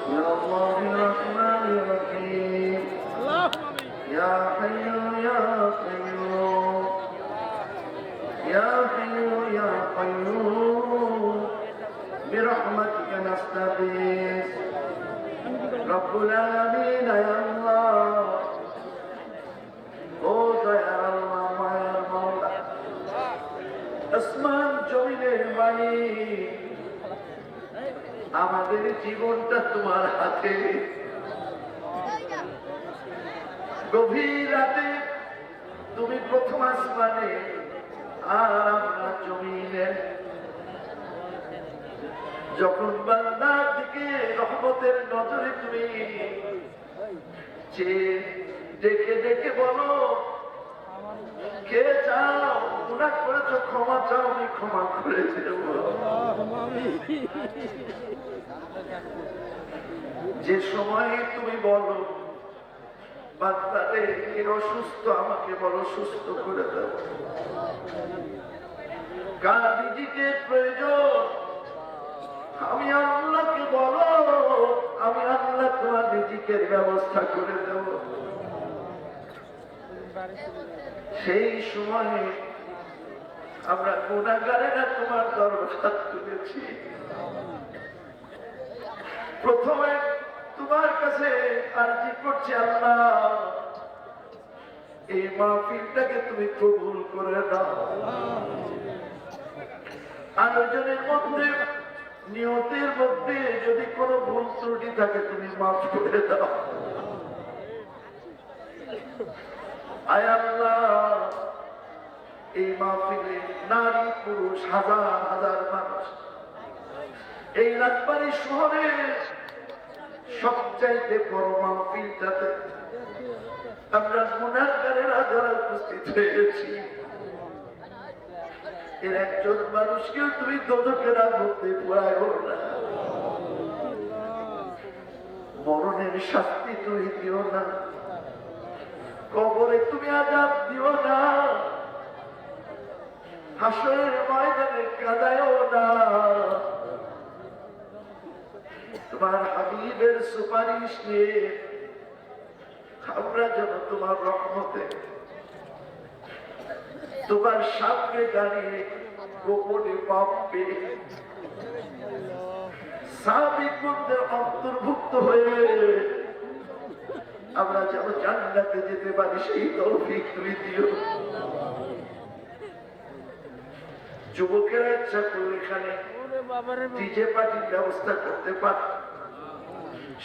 يا الله الرحمن الرحيم يا حي يا قيوم يا حي يا قيوم برحمتك نستغيث رب العالمين يا الله ও দয়ার আল্লাহ মায়ার মাওলা আসমান জমিনের মালিক আমাদের জীবনটা তোমার হাতে গভীর রাতে তুমি প্রথম আসমানে আর আমরা জমিনে যখন বান্দার দিকে রহমতের নজরে তুমি যে ডেকে ডেকে বলো কে চাও গুনাহ করেছো ক্ষমা চাও আমি ক্ষমা করে দেব যে সময় তুমি বলো বান্দারে কে অসুস্থ আমাকে বলো সুস্থ করে দাও কার নিজেকে প্রয়োজন আমি আল্লাহকে বলো আমি আল্লাহ তোমার রিজিকের ব্যবস্থা করে দেব সেই সময়ে আমরা গুনাহগারেরা তোমার দরবার তুলেছি প্রথমে তোমার কাছে আরজি করছি আল্লাহ এই মাহফিলটাকে তুমি কবুল করে দাও আয়োজনের মধ্যে নিয়তের মধ্যে যদি কোনো ভুল ত্রুটি থাকে তুমি মাফ করে দাও আয় আল্লাহ এই মাহফিলে নারী পুরুষ হাজার হাজার মানুষ এই রাজবাড়ী শহরে সবচাইতে বড় মাহফিলটাতে আমরা গুনাহগারেরা যারা উপস্থিত হয়েছি এর একজন মানুষকেও তুমি দোজখের মধ্যে পুরায়ও না মরণের শাস্তি তুমি দিও না কবরে তুমি আযাব দিও না হাসরের ময়দানে কাঁদায়ও না তোমার হাবিবের সুপারিশ নিয়ে আমরা যেন তোমার রহমতে তোমার সামনে দাঁড়িয়ে গোপনে পাপ পেয়ে সাবিকদের অন্তর্ভুক্ত হয়ে আমরা যেন জান্নাতে যেতে পারি সেই তৌফিক তুমি দিও যুবকেরা ইচ্ছা করলে এখানে ডিজে পার্টির ব্যবস্থা করতে পারত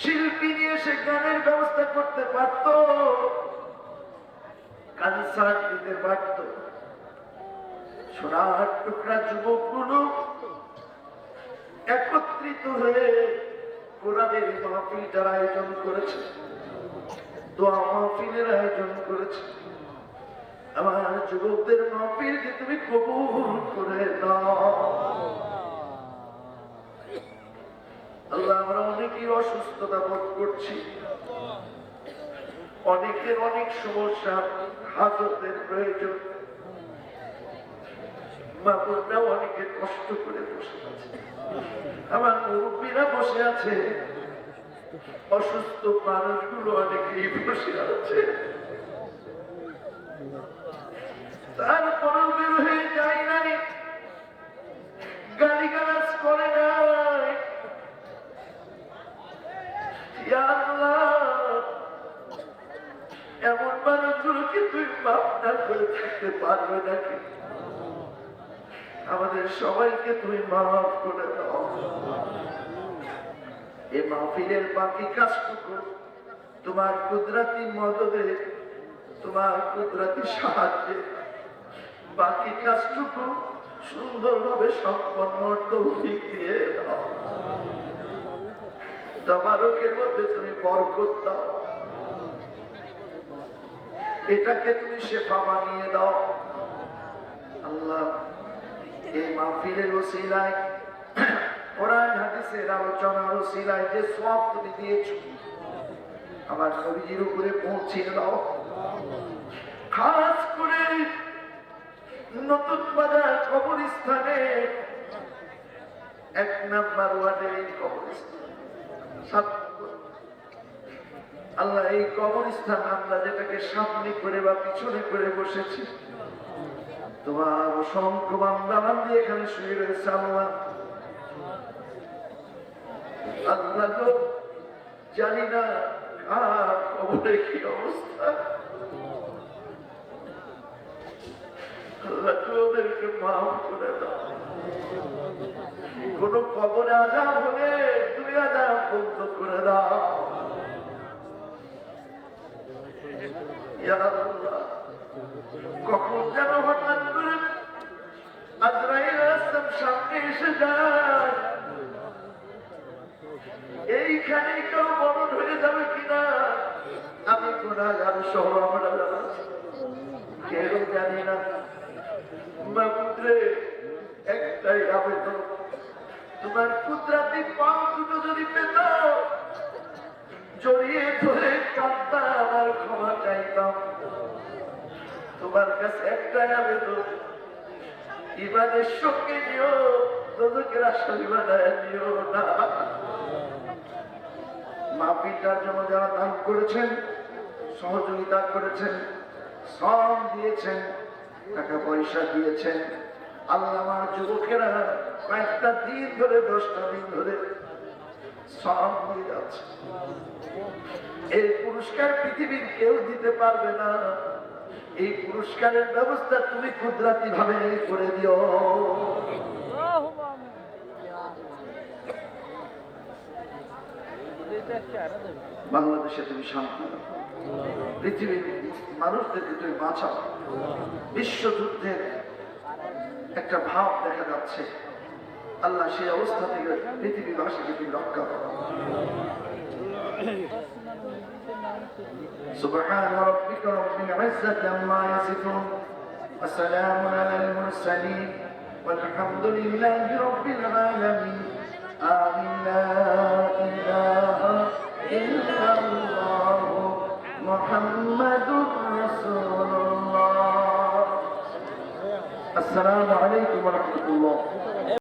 শিল্পী নিয়ে সে গানের ব্যবস্থা করতে পারত কনসার্ট দিতে পারত সোনার টুকরা যুবকগুলো একত্রিত হয়ে কোরআনের মাহফিল যারা আয়োজন করেছে দোয়া মাহফিলের আয়োজন করেছে আমার যুবকদের মাহফিলকে তুমি কবুল করে দাও আল্লাহ আমরা অনেকেই অসুস্থতা বোধ করছি অনেকের অনেক সমস্যা হাজতের প্রয়োজন মা বোনরাও অনেকে কষ্ট করে বসে আছে আমার মুরব্বীরা বসে আছে অসুস্থ মানুষগুলো অনেকেই বসে আছে তারপরেও বের হয়ে যায় নাই গালিগালাজ করে নাই এমন মানুষগুলোকে তুই মাফ না করে থাকতে পারবে নাকি আমাদের সবাইকে তুমি মাফ করে দাও এই মাহফিলের বাকি কাজটুকু তোমার কুদরতি মদদে তোমার কুদরতি সাহায্যে বাকি কাজটুকু সুন্দরভাবে সম্পন্ন তৌফিক দিয়ে দাও তাবারকের মধ্যে তুমি বরকত দাও এটাকে তুমি শেফা বানিয়ে দাও আল্লাহ এই মাহফিলের ওসিলায় কোরআন হাদিসের আলোচনার ওসিলায় যে সওয়াব তুমি দিয়েছো আমার নবীজির উপরে পৌঁছে দাও খাস করে নতুন বাজার কবরস্থানে 1 নম্বর ওয়ার্ডের কবরস্থান আল্লাহ এই কবরস্থান আমরা যেটাকে সামনে করে বা পিছনে করে বসেছি, তোমার অসংখ্য বান্দা বান্দি এখানে শুয়ে রয়েছে আল্লাহ। আল্লাহ গো, জানি না কার কবরে কি অবস্থা, আল্লাহ ওদেরকে মাফ করে দাও। কোন কবরে আযাব হলে তুমি আযাব বন্ধ করে দাও ইয়া আল্লাহ। কখন যেন হঠাৎ করে আজরাইল আলাইহিস সালাম সামনে এসে যায়, এইখানে কেউ মরণ হয়ে যাবে কিনা আমি গুনাহগার সহ আমরা কেউ জানি না। মাবুদরে, একটাই আবেদন, তোমার কুদরতি পাও দুটো যদি পেত, জড়িয়ে ধরে কাঁদতাম আর ক্ষমা চাইতাম। তোমার কাছে একটাই আবেদন, ইমানের সঙ্গে নিও, দোজখের আসামি বানায় নিও না। মাহফিলটার জন্য যারা দান করেছেন, সহযোগিতা করেছেন, শ্রম দিয়েছেন, টাকা পয়সা দিয়েছেন, আল্লাহ আমার যুবকেরা কয়েকটা দিন ধরে 10টা দিন ধরে শ্রম দিয়ে যাচ্ছে। এই পুরস্কার পৃথিবীর কেউ দিতে পারবে না। এই পুরস্কারের ব্যবস্থা তুমি কুদরতি ভাবে করে দিও। বাংলাদেশে তুমি শান্তি দাও, পৃথিবীর মানুষদেরকে তুমি বাঁচাও। বিশ্বযুদ্ধের একটা ভাব দেখা যাচ্ছে, আল্লাহ সেই অবস্থা থেকে পৃথিবীবাসীকে তুমি রক্ষা করো। سبحان ربك رب العزة عما يصفون وسلام على المرسلين والحمد لله رب العالمين آمين لا إله إلا الله محمد رسول الله السلام عليكم ورحمة الله